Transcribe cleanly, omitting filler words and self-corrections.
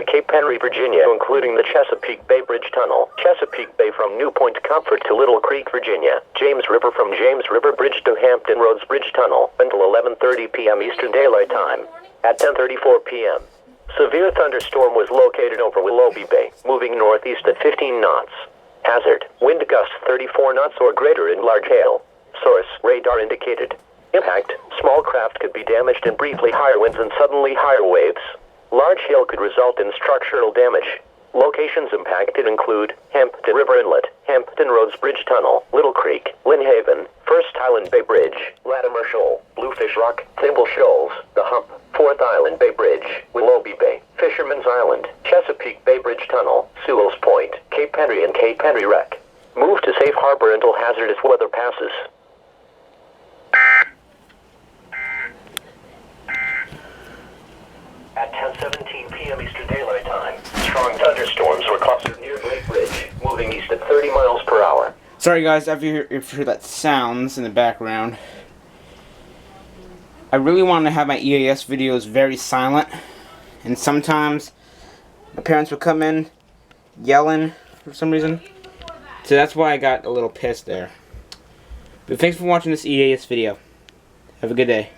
to Cape Henry, Virginia, including the Chesapeake Bay Bridge Tunnel, Chesapeake Bay from New Point Comfort to Little Creek, Virginia, James River from James River Bridge to Hampton Roads Bridge Tunnel, until 11:30 p.m. Eastern Daylight Time. At 10:34 p.m., severe thunderstorm was located over Willoughby Bay, moving northeast at 15 knots. Hazard, wind gusts 34 knots or greater in large hail. Source, radar indicated. Impact, small craft could be damaged and briefly higher winds and suddenly higher waves. Large hail could result in structural damage. Locations impacted include Hampton River Inlet, Hampton Roads Bridge Tunnel, Little Creek, Lynn Haven, First Island Bay Bridge, Latimer Shoal, Bluefish Rock, Thimble Shoals, The Hump, Fourth Island Bay Bridge, Willoughby Bay, Fisherman's Island, Chesapeake Bay Bridge Tunnel, Sewell's Point, Cape Henry and Cape Henry Wreck. Move to safe harbor until hazardous weather passes. At 10:17 p.m. Eastern Daylight Time, strong thunderstorms were clustered near Lake Bridge, moving east at 30 miles per hour. Sorry guys, if you hear that sounds in the background. I really want to have my EAS videos very silent, and sometimes my parents would come in yelling for some reason. So that's why I got a little pissed there. But thanks for watching this EAS video. Have a good day.